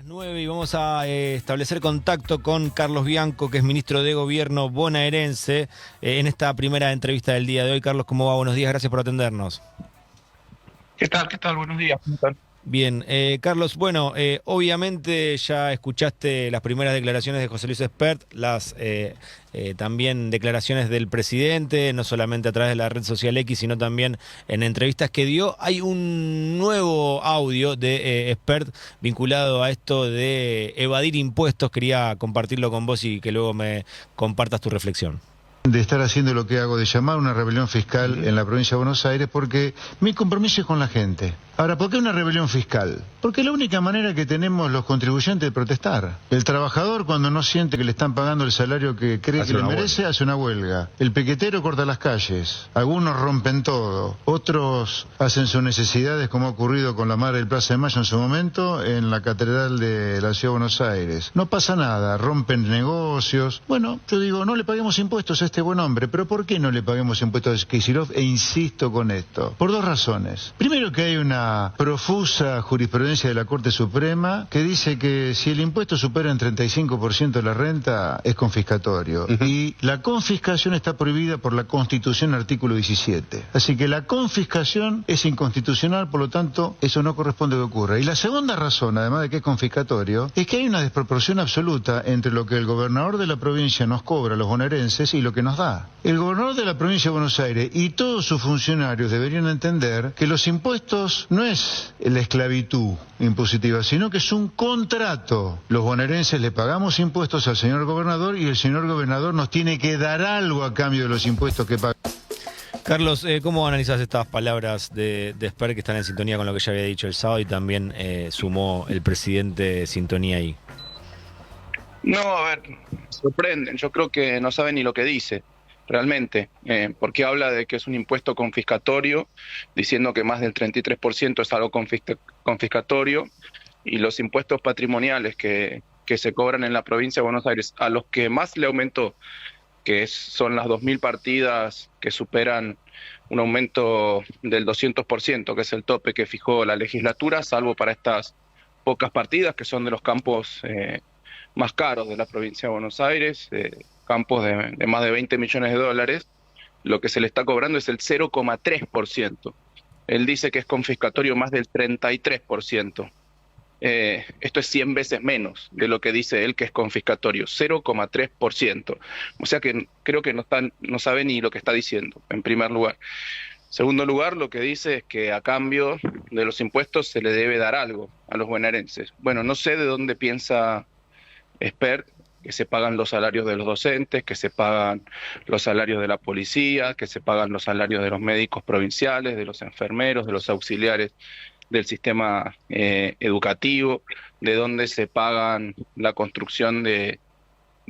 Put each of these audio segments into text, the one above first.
9 y vamos a establecer contacto con Carlos Bianco, que es ministro de Gobierno bonaerense, en esta primera entrevista del día de hoy. Carlos, ¿cómo va? Buenos días, gracias por atendernos. ¿Qué tal? ¿Qué tal? Buenos días. ¿Cómo están? Bien, Carlos, bueno, obviamente ya escuchaste las primeras declaraciones de José Luis Espert, las también declaraciones del presidente, no solamente a través de la red social X, sino también en entrevistas que dio. Hay un nuevo audio de Espert vinculado a esto de evadir impuestos. Quería compartirlo con vos y que luego me compartas tu reflexión. De estar haciendo lo que hago, de llamar una rebelión fiscal en la provincia de Buenos Aires, porque mi compromiso es con la gente. Ahora, ¿por qué una rebelión fiscal? Porque es la única manera que tenemos los contribuyentes de protestar. El trabajador, cuando no siente que le están pagando el salario que cree que le merece, hace una huelga. El piquetero corta las calles. Algunos rompen todo. Otros hacen sus necesidades, como ha ocurrido con la Madre del Plaza de Mayo en su momento, en la Catedral de la Ciudad de Buenos Aires. No pasa nada, rompen negocios. Bueno, yo digo, no le paguemos impuestos a este buen hombre, pero ¿por qué no le paguemos impuestos a Kicillof? E insisto con esto, por dos razones. Primero, que hay una profusa jurisprudencia de la Corte Suprema que dice que si el impuesto supera el 35% de la renta es confiscatorio. Y la confiscación está prohibida por la Constitución, artículo 17. Así que la confiscación es inconstitucional, por lo tanto eso no corresponde que ocurra. Y la segunda razón, además de que es confiscatorio, es que hay una desproporción absoluta entre lo que el gobernador de la provincia nos cobra a los bonaerenses y lo que nos da. El gobernador de la provincia de Buenos Aires y todos sus funcionarios deberían entender que los impuestos no es la esclavitud impositiva, sino que es un contrato. Los bonaerenses le pagamos impuestos al señor gobernador y el señor gobernador nos tiene que dar algo a cambio de los impuestos que paga. Carlos, ¿cómo analizás estas palabras de Espert, que están en sintonía con lo que ya había dicho el sábado y también sumó el presidente sintonía ahí? No, a ver, sorprenden. Yo creo que no sabe ni lo que dice, realmente. Porque habla de que es un impuesto confiscatorio, diciendo que más del 33% es algo confiscatorio, y los impuestos patrimoniales que se cobran en la provincia de Buenos Aires, a los que más le aumentó, son las 2.000 partidas que superan un aumento del 200%, que es el tope que fijó la legislatura, salvo para estas pocas partidas que son de los campos más caros de la provincia de Buenos Aires, campos de más de 20 millones de dólares, lo que se le está cobrando es el 0,3%. Él dice que es confiscatorio más del 33%. Esto es 100 veces menos de lo que dice él que es confiscatorio, 0,3%. O sea que creo que no sabe ni lo que está diciendo, en primer lugar. Segundo lugar, lo que dice es que a cambio de los impuestos se le debe dar algo a los bonaerenses. Bueno, no sé de dónde piensa Espert que se pagan los salarios de los docentes, que se pagan los salarios de la policía, que se pagan los salarios de los médicos provinciales, de los enfermeros, de los auxiliares del sistema educativo, de dónde se pagan la construcción de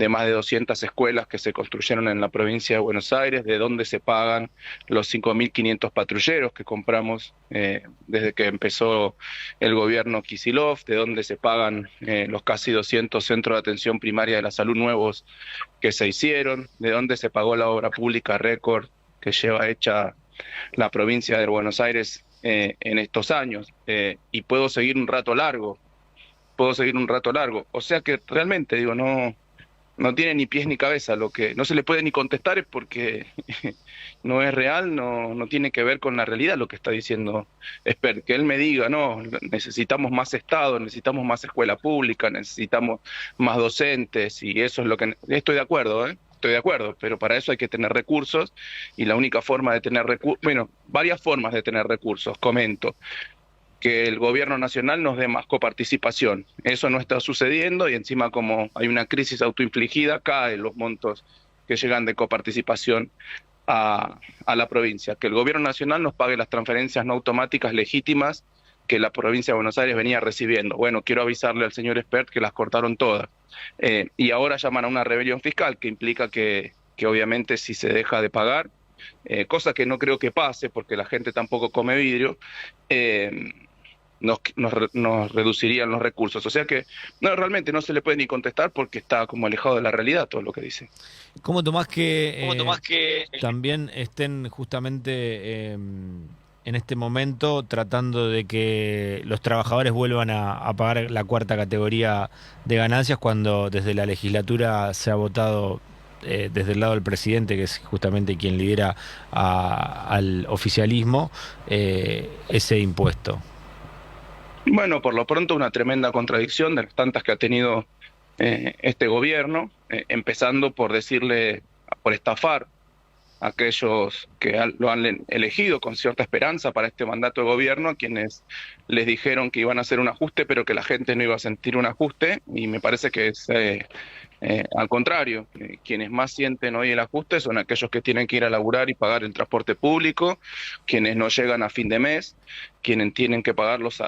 más de 200 escuelas que se construyeron en la provincia de Buenos Aires, de dónde se pagan los 5.500 patrulleros que compramos desde que empezó el gobierno Kicillof, de dónde se pagan los casi 200 centros de atención primaria de la salud nuevos que se hicieron, de dónde se pagó la obra pública récord que lleva hecha la provincia de Buenos Aires en estos años. Y puedo seguir un rato largo, O sea que realmente, digo, no tiene ni pies ni cabeza. Lo que no se le puede ni contestar es porque no es real, no tiene que ver con la realidad lo que está diciendo Espert. Que él me diga, no, necesitamos más Estado, necesitamos más escuela pública, necesitamos más docentes, y eso es lo que... Estoy de acuerdo, Estoy de acuerdo, pero para eso hay que tener recursos, y la única forma de tener recursos... Bueno, varias formas de tener recursos, comento. Que el gobierno nacional nos dé más coparticipación. Eso no está sucediendo, y encima, como hay una crisis autoinfligida, caen los montos que llegan de coparticipación a la provincia. Que el gobierno nacional nos pague las transferencias no automáticas legítimas que la provincia de Buenos Aires venía recibiendo. Bueno, quiero avisarle al señor Espert que las cortaron todas. Y ahora llaman a una rebelión fiscal, que implica que obviamente si se deja de pagar, cosa que no creo que pase porque la gente tampoco come vidrio, nos reducirían los recursos. O sea que realmente no se le puede ni contestar porque está como alejado de la realidad todo lo que dice. ¿Cómo tomás que también estén justamente en este momento tratando de que los trabajadores vuelvan a pagar la cuarta categoría de ganancias cuando desde la legislatura se ha votado desde el lado del presidente, que es justamente quien lidera al oficialismo, ese impuesto? Bueno, por lo pronto una tremenda contradicción de las tantas que ha tenido este gobierno, empezando por por estafar a aquellos que lo han elegido con cierta esperanza para este mandato de gobierno, a quienes les dijeron que iban a hacer un ajuste, pero que la gente no iba a sentir un ajuste, y me parece que es al contrario. Quienes más sienten hoy el ajuste son aquellos que tienen que ir a laburar y pagar el transporte público, quienes no llegan a fin de mes, quienes tienen que pagar los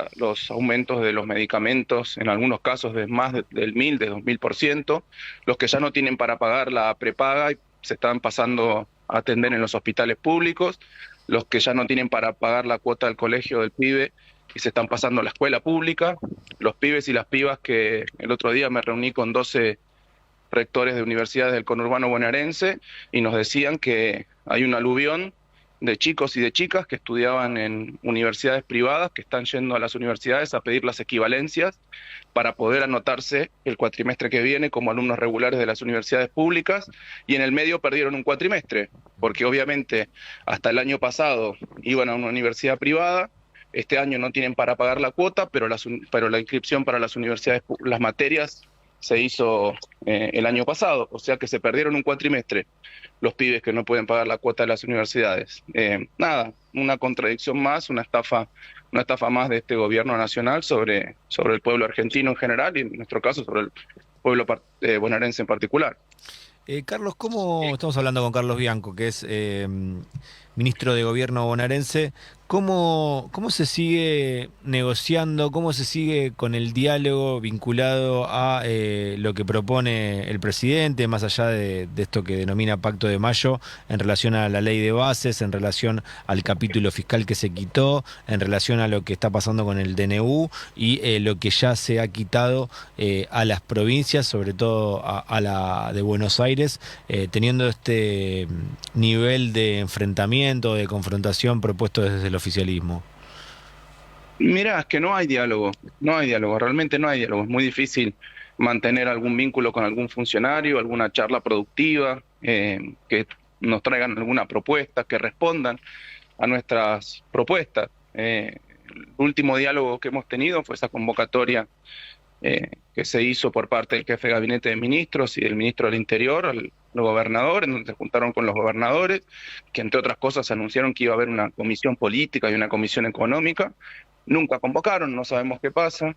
aumentos de los medicamentos, en algunos casos de más del 1000, de 2000%, los que ya no tienen para pagar la prepaga y se están pasando a atender en los hospitales públicos, los que ya no tienen para pagar la cuota del colegio del pibe y se están pasando a la escuela pública, los pibes y las pibas que el otro día me reuní con 12 rectores de universidades del conurbano bonaerense y nos decían que hay un aluvión de chicos y de chicas que estudiaban en universidades privadas, que están yendo a las universidades a pedir las equivalencias para poder anotarse el cuatrimestre que viene como alumnos regulares de las universidades públicas, y en el medio perdieron un cuatrimestre, porque obviamente hasta el año pasado iban a una universidad privada, este año no tienen para pagar la cuota, pero la inscripción para las universidades, las materias, se hizo el año pasado, o sea que se perdieron un cuatrimestre los pibes que no pueden pagar la cuota de las universidades. Nada, una contradicción más, una estafa más de este gobierno nacional sobre el pueblo argentino en general y en nuestro caso sobre el pueblo bonaerense en particular. Carlos, estamos hablando con Carlos Bianco, que es ministro de Gobierno bonaerense? ¿Cómo se sigue negociando? ¿Cómo se sigue con el diálogo vinculado a lo que propone el presidente, más allá de esto que denomina Pacto de Mayo, en relación a la ley de bases, en relación al capítulo fiscal que se quitó, en relación a lo que está pasando con el DNU y lo que ya se ha quitado a las provincias, sobre todo a la de Buenos Aires, teniendo este nivel de enfrentamiento, de confrontación propuesto desde el oficialismo? Mirá, es que no hay diálogo, realmente no hay diálogo. Es muy difícil mantener algún vínculo con algún funcionario, alguna charla productiva, que nos traigan alguna propuesta, que respondan a nuestras propuestas. El último diálogo que hemos tenido fue esa convocatoria que se hizo por parte del jefe de gabinete de ministros y del ministro del Interior al gobernador, en donde se juntaron con los gobernadores, que entre otras cosas anunciaron que iba a haber una comisión política y una comisión económica. Nunca convocaron, no sabemos qué pasa.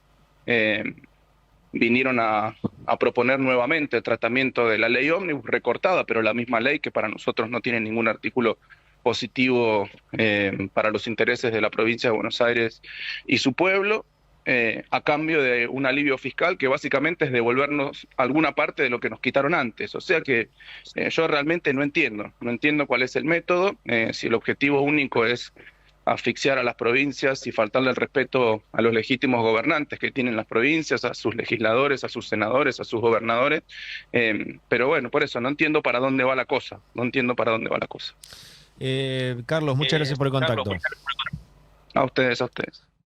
Vinieron a proponer nuevamente el tratamiento de la ley ómnibus recortada, pero la misma ley que para nosotros no tiene ningún artículo positivo para los intereses de la provincia de Buenos Aires y su pueblo, a cambio de un alivio fiscal que básicamente es devolvernos alguna parte de lo que nos quitaron antes. O sea que yo realmente no entiendo cuál es el método, si el objetivo único es asfixiar a las provincias y faltarle el respeto a los legítimos gobernantes que tienen las provincias, a sus legisladores, a sus senadores, a sus gobernadores. Pero bueno, por eso no entiendo para dónde va la cosa, Carlos, muchas gracias por el contacto. A ustedes.